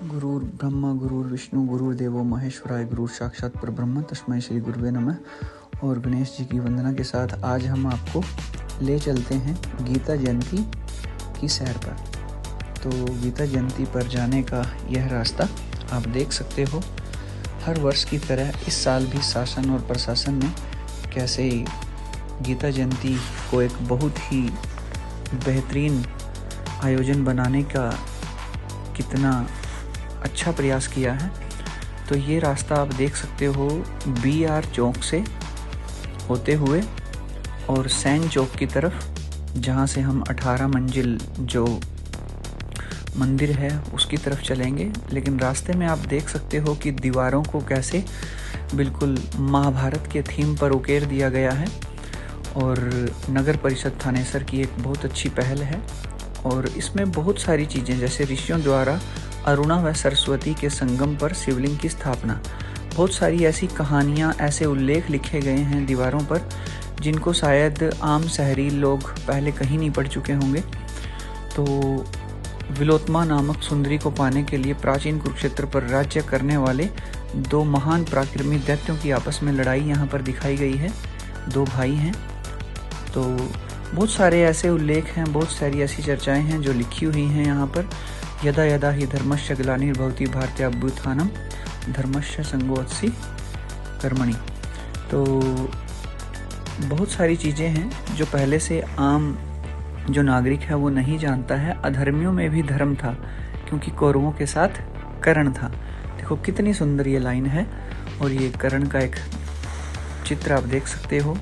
गुरुर् ब्रह्मा गुरुर् विष्णु गुरुर्देवो महेश्वराय गुरुर साक्षात परब्रह्म तस्मै श्री गुरुवे नमः। और गणेश जी की वंदना के साथ आज हम आपको ले चलते हैं गीता जयंती की सैर पर। तो गीता जयंती पर जाने का यह रास्ता आप देख सकते हो। हर वर्ष की तरह इस साल भी शासन और प्रशासन ने कैसे गीता जयंती को एक बहुत ही बेहतरीन आयोजन बनाने का कितना अच्छा प्रयास किया है। तो ये रास्ता आप देख सकते हो BR चौक से होते हुए और सैन चौक की तरफ, जहाँ से हम 18 मंजिल जो मंदिर है उसकी तरफ चलेंगे। लेकिन रास्ते में आप देख सकते हो कि दीवारों को कैसे बिल्कुल महाभारत के थीम पर उकेर दिया गया है। और नगर परिषद थानेसर की एक बहुत अच्छी पहल है। और इसमें बहुत सारी चीज़ें, जैसे ऋषियों द्वारा अरुणा व सरस्वती के संगम पर शिवलिंग की स्थापना, बहुत सारी ऐसी कहानियाँ, ऐसे उल्लेख लिखे गए हैं दीवारों पर जिनको शायद आम शहरी लोग पहले कहीं नहीं पढ़ चुके होंगे। तो विलोत्मा नामक सुंदरी को पाने के लिए प्राचीन कुरुक्षेत्र पर राज्य करने वाले दो महान पराक्रमी दैत्यों की आपस में लड़ाई यहाँ पर दिखाई गई है। दो भाई हैं। तो बहुत सारे ऐसे उल्लेख हैं, बहुत सारी ऐसी चर्चाएं हैं जो लिखी हुई हैं यहाँ पर। यदा यदा ही धर्मस्य ग्लानिर्भवति भारतीयाभ्युत्थानम् धर्मस्य संगोत्सि कर्मणि। तो बहुत सारी चीज़ें हैं जो पहले से आम जो नागरिक है वो नहीं जानता है। अधर्मियों में भी धर्म था क्योंकि कौरवों के साथ कर्ण था। देखो कितनी सुंदर ये लाइन है। और ये कर्ण का एक चित्र आप देख सकते हो।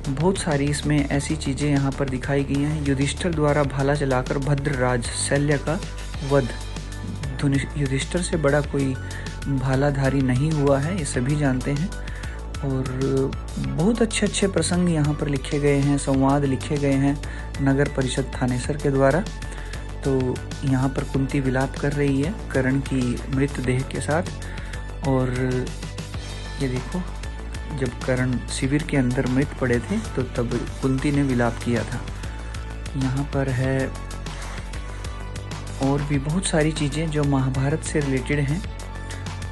बहुत सारी इसमें ऐसी चीज़ें यहाँ पर दिखाई गई हैं। युधिष्ठिर द्वारा भाला चलाकर भद्रराज शल्य का वध। युधिष्ठिर से बड़ा कोई भालाधारी नहीं हुआ है, ये सभी जानते हैं। और बहुत अच्छे अच्छे प्रसंग यहाँ पर लिखे गए हैं, संवाद लिखे गए हैं नगर परिषद थानेसर के द्वारा। तो यहाँ पर कुंती विलाप कर रही है कर्ण की मृतदेह के साथ। और ये देखो, जब कर्ण शिविर के अंदर मृत पड़े थे तो तब कुंती ने विलाप किया था। यहाँ पर है और भी बहुत सारी चीज़ें जो महाभारत से रिलेटेड हैं।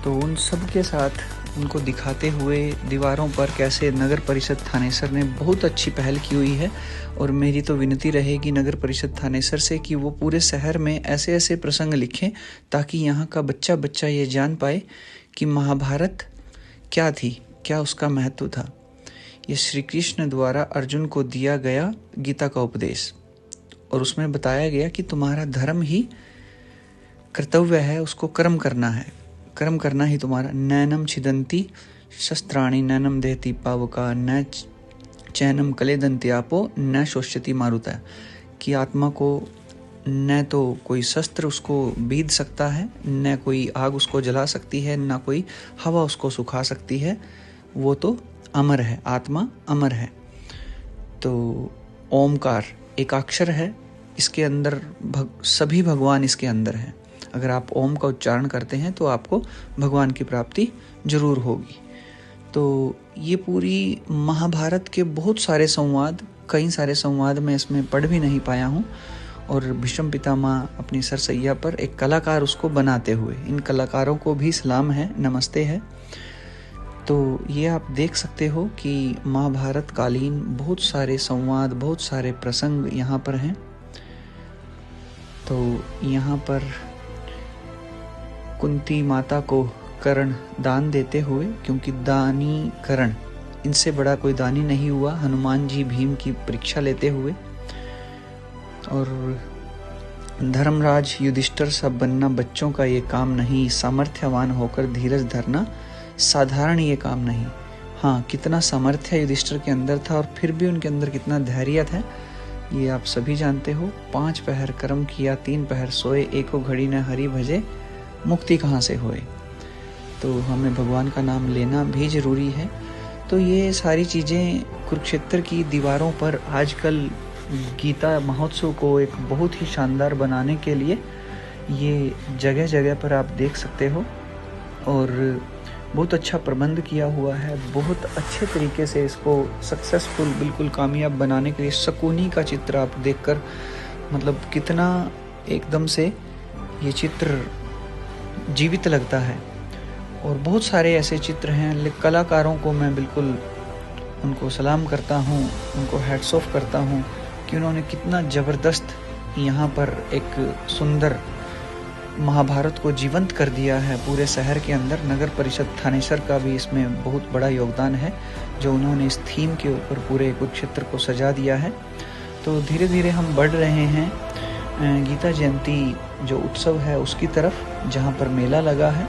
तो उन सब के साथ उनको दिखाते हुए दीवारों पर कैसे नगर परिषद थानेसर ने बहुत अच्छी पहल की हुई है। और मेरी तो विनती रहेगी नगर परिषद थानेसर से कि वो पूरे शहर में ऐसे ऐसे प्रसंग लिखें ताकि यहाँ का बच्चा बच्चा ये जान पाए कि महाभारत क्या थी, क्या उसका महत्व था। ये श्री कृष्ण द्वारा अर्जुन को दिया गया गीता का उपदेश, और उसमें बताया गया कि तुम्हारा धर्म ही कर्तव्य है, उसको कर्म करना है, कर्म करना ही तुम्हारा। नैनम छिदन्ति शस्त्राणि नैनम देहति पावका न चैनम कलेदन्ति आपो न शोष्यति मारुता। कि आत्मा को न तो कोई शस्त्र उसको बीध सकता है, न कोई आग उसको जला सकती है, न कोई हवा उसको सुखा सकती है। वो तो अमर है, आत्मा अमर है। तो ओमकार एक अक्षर है, इसके अंदर सभी भगवान इसके अंदर हैं। अगर आप ओम का उच्चारण करते हैं तो आपको भगवान की प्राप्ति जरूर होगी। तो ये पूरी महाभारत के बहुत सारे संवाद, कई सारे संवाद मैं इसमें पढ़ भी नहीं पाया हूँ। और भीष्म पितामह अपनी सरसैया पर एक कलाकार उसको बनाते हुए, इन कलाकारों को भी सलाम है, नमस्ते है। तो ये आप देख सकते हो कि महाभारत कालीन बहुत सारे संवाद, बहुत सारे प्रसंग यहाँ पर हैं। तो यहाँ पर कुंती माता को कर्ण दान देते हुए, क्योंकि दानी कर्ण, इनसे बड़ा कोई दानी नहीं हुआ, हनुमान जी भीम की परीक्षा लेते हुए। और धर्मराज युधिष्ठिर सा बनना बच्चों का ये काम नहीं, सामर्थ्यवान होकर धीरज धरना साधारण ये काम नहीं। हाँ, कितना सामर्थ्य युधिष्ठिर के अंदर था और फिर भी उनके अंदर कितना धैर्य था ये आप सभी जानते हो। 5 पहर कर्म किया 3 पहर सोए, एको घड़ी न हरि भजे मुक्ति कहाँ से होए। तो हमें भगवान का नाम लेना भी जरूरी है। तो ये सारी चीज़ें कुरुक्षेत्र की दीवारों पर आजकल गीता महोत्सव को एक बहुत ही शानदार बनाने के लिए ये जगह जगह पर आप देख सकते हो। और बहुत अच्छा प्रबंध किया हुआ है, बहुत अच्छे तरीके से इसको सक्सेसफुल, बिल्कुल कामयाब बनाने के लिए। शकुनी का चित्र आप देखकर मतलब कितना एकदम से ये चित्र जीवित लगता है। और बहुत सारे ऐसे चित्र हैं, कलाकारों को मैं बिल्कुल उनको सलाम करता हूँ, उनको हैट्स ऑफ करता हूँ कि उन्होंने कितना ज़बरदस्त यहाँ पर एक सुंदर महाभारत को जीवंत कर दिया है पूरे शहर के अंदर। नगर परिषद थानेसर का भी इसमें बहुत बड़ा योगदान है, जो उन्होंने इस थीम के ऊपर पूरे कुरुक्षेत्र को सजा दिया है। तो धीरे धीरे हम बढ़ रहे हैं गीता जयंती जो उत्सव है उसकी तरफ, जहाँ पर मेला लगा है।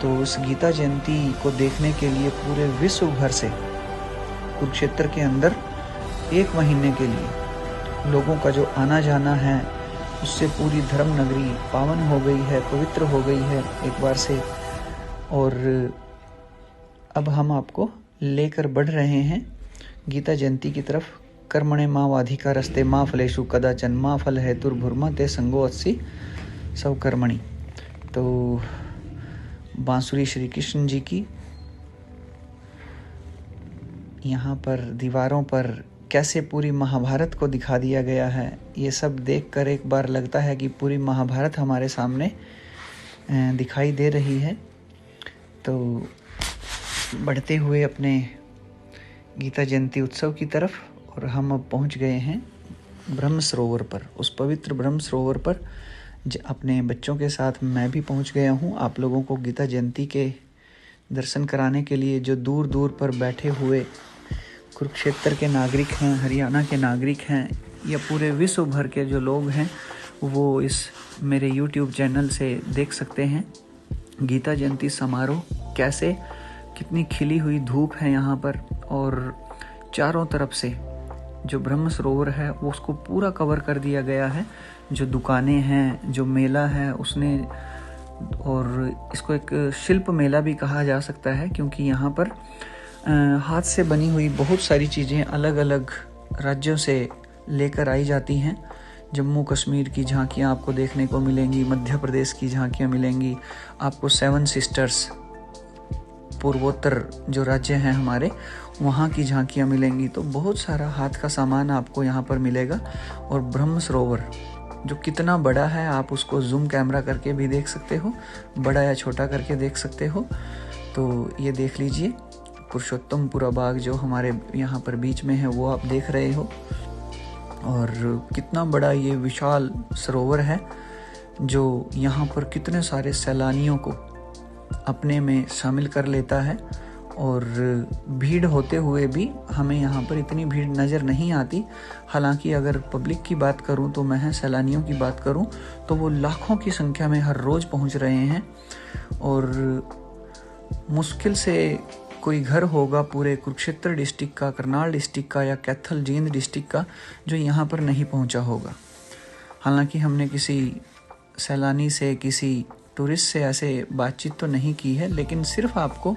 तो उस गीता जयंती को देखने के लिए पूरे विश्व भर से कुरुक्षेत्र के अंदर 1 महीने के लिए लोगों का जो आना जाना है, उससे पूरी धर्म नगरी पावन हो गई है, पवित्र हो गई है एक बार से। और अब हम आपको लेकर बढ़ रहे हैं गीता जयंती की तरफ। कर्मणे मावाधिकारस्ते मा फलेषु कदाचन मा फल हेतुर्भुर्मा ते संगो अस्सि सब कर्मणि। तो बांसुरी श्री कृष्ण जी की यहाँ पर दीवारों पर कैसे पूरी महाभारत को दिखा दिया गया है, ये सब देखकर एक बार लगता है कि पूरी महाभारत हमारे सामने दिखाई दे रही है। तो बढ़ते हुए अपने गीता जयंती उत्सव की तरफ, और हम अब पहुँच गए हैं ब्रह्म सरोवर पर। उस पवित्र ब्रह्म सरोवर पर अपने बच्चों के साथ मैं भी पहुँच गया हूँ आप लोगों को गीता जयंती के दर्शन कराने के लिए। जो दूर दूर पर बैठे हुए कुरुक्षेत्र के नागरिक हैं, हरियाणा के नागरिक हैं, या पूरे विश्व भर के जो लोग हैं, वो इस मेरे YouTube चैनल से देख सकते हैं गीता जयंती समारोह कैसे, कितनी खिली हुई धूप है यहाँ पर, और चारों तरफ से जो ब्रह्म सरोवर है वो उसको पूरा कवर कर दिया गया है। जो दुकानें हैं, जो मेला है उसने, और इसको एक शिल्प मेला भी कहा जा सकता है, क्योंकि यहाँ पर हाथ से बनी हुई बहुत सारी चीज़ें अलग अलग राज्यों से लेकर आई जाती हैं। जम्मू कश्मीर की झांकियाँ आपको देखने को मिलेंगी, मध्य प्रदेश की झांकियाँ मिलेंगी आपको, 7 सिस्टर्स पूर्वोत्तर जो राज्य हैं हमारे, वहाँ की झांकियाँ मिलेंगी। तो बहुत सारा हाथ का सामान आपको यहाँ पर मिलेगा। और ब्रह्म सरोवर जो कितना बड़ा है, आप उसको जूम कैमरा करके भी देख सकते हो, बड़ा या छोटा करके देख सकते हो। तो ये देख लीजिए, पुरुषोत्तमपुरा बाग जो हमारे यहाँ पर बीच में है वो आप देख रहे हो। और कितना बड़ा ये विशाल सरोवर है, जो यहाँ पर कितने सारे सैलानियों को अपने में शामिल कर लेता है। और भीड़ होते हुए भी हमें यहाँ पर इतनी भीड़ नज़र नहीं आती। हालांकि अगर पब्लिक की बात करूँ तो मैं सैलानियों की बात करूँ तो वो लाखों की संख्या में हर रोज़ पहुँच रहे हैं। और मुश्किल से कोई घर होगा पूरे कुरुक्षेत्र डिस्ट्रिक्ट का, करनाल डिस्ट्रिक्ट का, या कैथल जींद डिस्ट्रिक्ट का, जो यहाँ पर नहीं पहुँचा होगा। हालांकि हमने किसी सैलानी से, किसी टूरिस्ट से ऐसे बातचीत तो नहीं की है, लेकिन सिर्फ आपको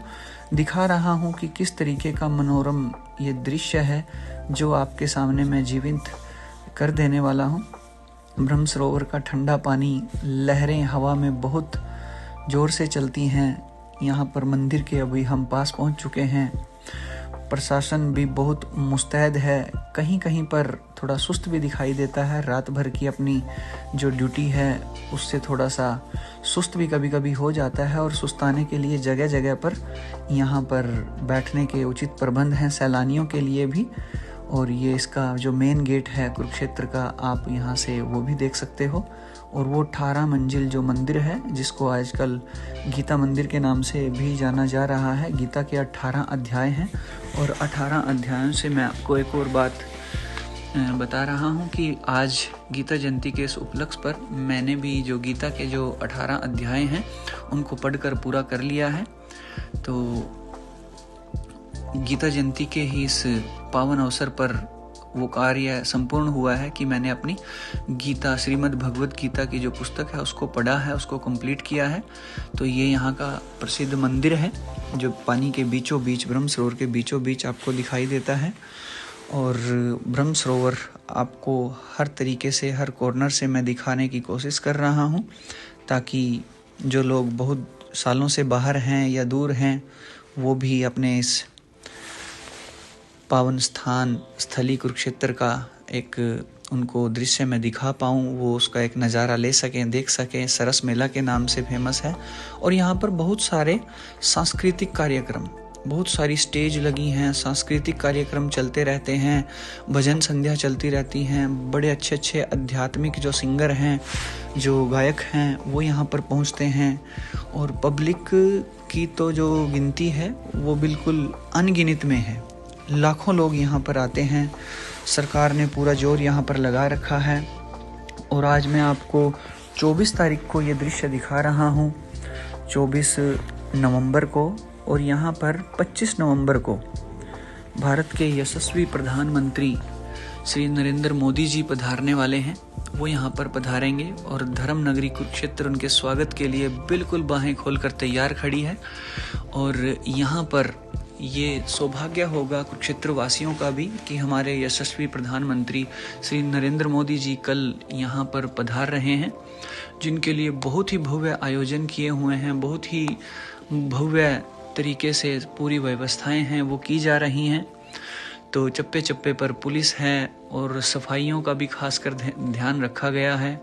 दिखा रहा हूँ कि किस तरीके का मनोरम ये दृश्य है जो आपके सामने मैं जीवित कर देने वाला हूँ। ब्रह्म सरोवर का ठंडा पानी, लहरें हवा में बहुत ज़ोर से चलती हैं। यहाँ पर मंदिर के अभी हम पास पहुँच चुके हैं। प्रशासन भी बहुत मुस्तैद है, कहीं कहीं पर थोड़ा सुस्त भी दिखाई देता है। रात भर की अपनी जो ड्यूटी है उससे थोड़ा सा सुस्त भी कभी कभी हो जाता है, और सुस्ताने के लिए जगह जगह पर यहाँ पर बैठने के उचित प्रबंध हैं सैलानियों के लिए भी। और ये इसका जो मेन गेट है कुरुक्षेत्र का, आप यहाँ से वो भी देख सकते हो। और वो 18 मंजिल जो मंदिर है, जिसको आजकल गीता मंदिर के नाम से भी जाना जा रहा है। गीता के 18 अध्याय हैं, और 18 अध्यायों से मैं आपको एक और बात बता रहा हूँ कि आज गीता जयंती के इस उपलक्ष्य पर मैंने भी जो गीता के जो 18 अध्याय हैं उनको पढ़कर पूरा कर लिया है। तो गीता जयंती के ही इस पावन अवसर पर वो कार्य संपूर्ण हुआ है कि मैंने अपनी गीता, श्रीमद् भगवत गीता की जो पुस्तक है उसको पढ़ा है, उसको कंप्लीट किया है। तो ये यहाँ का प्रसिद्ध मंदिर है जो पानी के बीचों बीच, ब्रह्म सरोवर के बीचों बीच आपको दिखाई देता है। और ब्रह्म सरोवर आपको हर तरीके से, हर कॉर्नर से मैं दिखाने की कोशिश कर रहा हूँ, ताकि जो लोग बहुत सालों से बाहर हैं या दूर हैं वो भी अपने इस पावन स्थान स्थली कुरुक्षेत्र का एक उनको दृश्य में दिखा पाऊँ, वो उसका एक नज़ारा ले सकें, देख सकें। सरस मेला के नाम से फेमस है और यहाँ पर बहुत सारे सांस्कृतिक कार्यक्रम, बहुत सारी स्टेज लगी हैं, सांस्कृतिक कार्यक्रम चलते रहते हैं, भजन संध्या चलती रहती हैं। बड़े अच्छे अच्छे आध्यात्मिक जो सिंगर हैं, जो गायक हैं, वो यहाँ पर पहुँचते हैं और पब्लिक की तो जो गिनती है वो बिल्कुल अनगिनत में है। लाखों लोग यहाँ पर आते हैं। सरकार ने पूरा जोर यहाँ पर लगा रखा है और आज मैं आपको 24 तारीख को ये दृश्य दिखा रहा हूँ, 24 नवंबर को। और यहाँ पर 25 नवंबर को भारत के यशस्वी प्रधानमंत्री श्री नरेंद्र मोदी जी पधारने वाले हैं। वो यहाँ पर पधारेंगे और धर्म नगरी कुरुक्षेत्र उनके स्वागत के लिए बिल्कुल बाहें खोलकर तैयार खड़ी है। और यहाँ पर ये सौभाग्य होगा कुरुक्षेत्र वासियों का भी कि हमारे यशस्वी प्रधानमंत्री श्री नरेंद्र मोदी जी कल यहाँ पर पधार रहे हैं, जिनके लिए बहुत ही भव्य आयोजन किए हुए हैं, बहुत ही भव्य तरीके से पूरी व्यवस्थाएं हैं वो की जा रही हैं। तो चप्पे चप्पे पर पुलिस है और सफाइयों का भी खासकर ध्यान रखा गया है।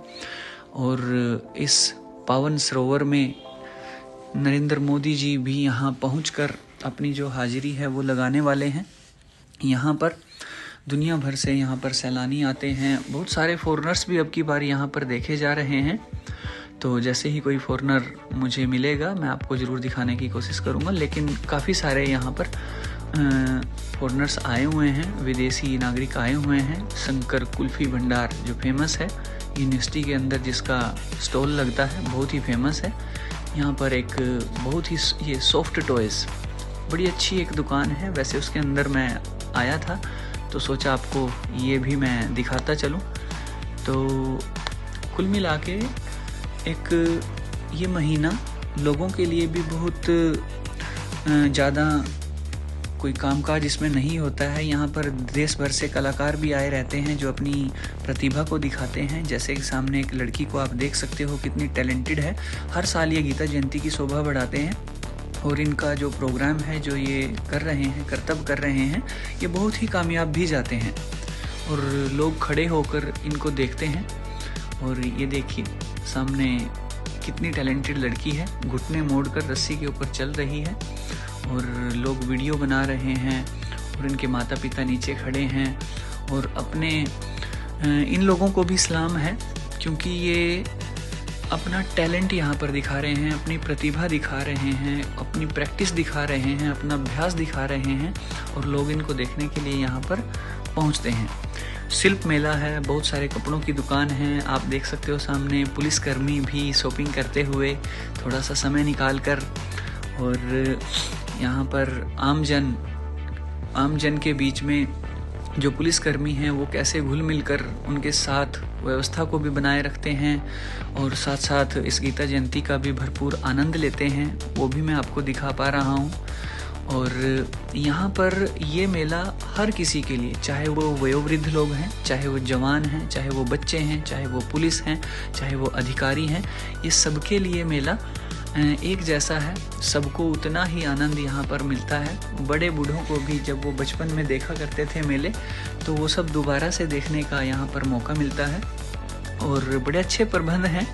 और इस पावन सरोवर में नरेंद्र मोदी जी भी यहाँ पहुंचकर अपनी जो हाजिरी है वो लगाने वाले हैं। यहाँ पर दुनिया भर से यहाँ पर सैलानी आते हैं, बहुत सारे फॉरेनर्स भी अब की बार यहाँ पर देखे जा रहे हैं। तो जैसे ही कोई फॉरेनर मुझे मिलेगा मैं आपको ज़रूर दिखाने की कोशिश करूँगा। लेकिन काफ़ी सारे यहाँ पर फॉरेनर्स आए हुए हैं, विदेशी नागरिक आए हुए हैं। शंकर कुल्फ़ी भंडार जो फेमस है यूनिवर्सिटी के अंदर, जिसका स्टॉल लगता है, बहुत ही फेमस है। यहाँ पर एक बहुत ही ये सॉफ्ट टॉयज़, बड़ी अच्छी एक दुकान है। वैसे उसके अंदर मैं आया था तो सोचा आपको ये भी मैं दिखाता चलूँ। तो कुल मिला के एक ये महीना लोगों के लिए भी बहुत ज़्यादा कोई कामकाज इसमें नहीं होता है। यहाँ पर देश भर से कलाकार भी आए रहते हैं जो अपनी प्रतिभा को दिखाते हैं। जैसे कि सामने एक लड़की को आप देख सकते हो, कितनी टैलेंटेड है। हर साल ये गीता जयंती की शोभा बढ़ाते हैं और इनका जो प्रोग्राम है, जो ये कर रहे हैं, करतब कर रहे हैं, ये बहुत ही कामयाब भी जाते हैं और लोग खड़े होकर इनको देखते हैं। और ये देखिए सामने कितनी टैलेंटेड लड़की है, घुटने मोड़कर रस्सी के ऊपर चल रही है और लोग वीडियो बना रहे हैं और इनके माता पिता नीचे खड़े हैं। और अपने इन लोगों को भी सलाम है, क्योंकि ये अपना टैलेंट यहाँ पर दिखा रहे हैं, अपनी प्रतिभा दिखा रहे हैं, अपनी प्रैक्टिस दिखा रहे हैं, अपना अभ्यास दिखा रहे हैं और लोग इनको देखने के लिए यहाँ पर पहुँचते हैं। शिल्प मेला है, बहुत सारे कपड़ों की दुकान है, आप देख सकते हो सामने पुलिसकर्मी भी शॉपिंग करते हुए थोड़ा सा समय निकाल कर। और यहाँ पर आम जन के बीच में जो पुलिसकर्मी हैं वो कैसे घुल मिल कर उनके साथ व्यवस्था को भी बनाए रखते हैं और साथ साथ इस गीता जयंती का भी भरपूर आनंद लेते हैं, वो भी मैं आपको दिखा पा रहा हूँ। और यहाँ पर ये मेला हर किसी के लिए, चाहे वो वयोवृद्ध लोग हैं, चाहे वो जवान हैं, चाहे वो बच्चे हैं, चाहे वो पुलिस हैं, चाहे वो अधिकारी हैं, ये सबके लिए मेला एक जैसा है। सबको उतना ही आनंद यहाँ पर मिलता है। बड़े बूढ़ों को भी जब वो बचपन में देखा करते थे मेले, तो वो सब दोबारा से देखने का यहाँ पर मौका मिलता है और बड़े अच्छे प्रबंध हैं।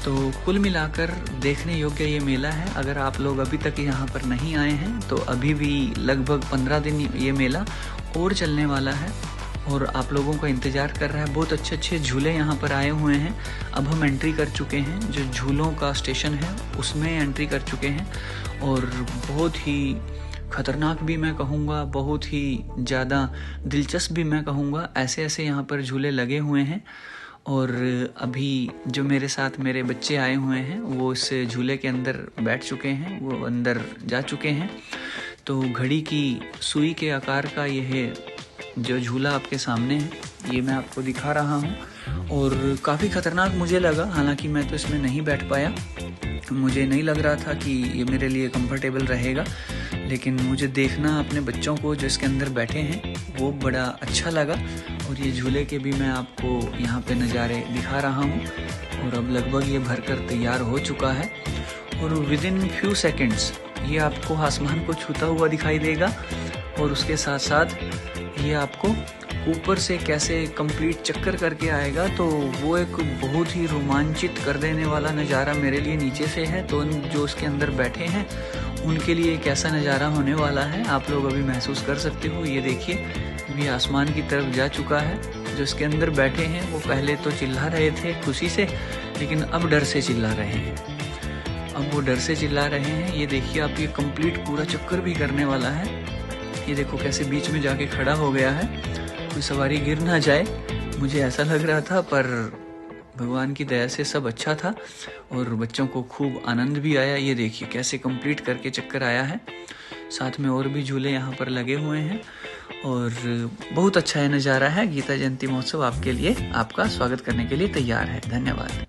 तो कुल मिलाकर देखने योग्य ये मेला है। अगर आप लोग अभी तक यहाँ पर नहीं आए हैं तो अभी भी लगभग 15 दिन ये मेला और चलने वाला है और आप लोगों का इंतज़ार कर रहा है। बहुत अच्छे अच्छे झूले यहाँ पर आए हुए हैं। अब हम एंट्री कर चुके हैं, जो झूलों का स्टेशन है उसमें एंट्री कर चुके हैं और बहुत ही खतरनाक भी मैं कहूँगा, बहुत ही ज़्यादा दिलचस्प भी मैं कहूँगा, ऐसे ऐसे यहाँ पर झूले लगे हुए हैं। और अभी जो मेरे साथ मेरे बच्चे आए हुए हैं वो इस झूले के अंदर बैठ चुके हैं, वो अंदर जा चुके हैं। तो घड़ी की सुई के आकार का यह जो झूला आपके सामने है ये मैं आपको दिखा रहा हूँ और काफ़ी ख़तरनाक मुझे लगा। हालांकि मैं तो इसमें नहीं बैठ पाया, मुझे नहीं लग रहा था कि ये मेरे लिए कंफर्टेबल रहेगा, लेकिन मुझे देखना अपने बच्चों को जो इसके अंदर बैठे हैं वो बड़ा अच्छा लगा। और ये झूले के भी मैं आपको यहाँ पे नज़ारे दिखा रहा हूँ और अब लगभग ये भर कर तैयार हो चुका है और विदिन फ्यू सेकेंड्स ये आपको आसमान को छूता हुआ दिखाई देगा और उसके साथ साथ ये आपको ऊपर से कैसे कंप्लीट चक्कर करके आएगा, तो वो एक बहुत ही रोमांचित कर देने वाला नज़ारा मेरे लिए नीचे से है। तो जो उसके अंदर बैठे हैं उनके लिए एक ऐसा नज़ारा होने वाला है, आप लोग अभी महसूस कर सकते हो। ये देखिए, अभी आसमान की तरफ जा चुका है। जो इसके अंदर बैठे हैं वो पहले तो चिल्ला रहे थे खुशी से, लेकिन अब डर से चिल्ला रहे हैं। अब वो डर से चिल्ला रहे हैं। ये देखिए आप, ये कंप्लीट पूरा चक्कर भी करने वाला है। ये देखो कैसे बीच में जाके खड़ा हो गया है, कोई सवारी गिर ना जाए, मुझे ऐसा लग रहा था। पर भगवान की दया से सब अच्छा था और बच्चों को खूब आनंद भी आया। ये देखिए कैसे कंप्लीट करके चक्कर आया है। साथ में और भी झूले यहाँ पर लगे हुए हैं और बहुत अच्छा है नज़ारा है। गीता जयंती महोत्सव आपके लिए, आपका स्वागत करने के लिए तैयार है। धन्यवाद।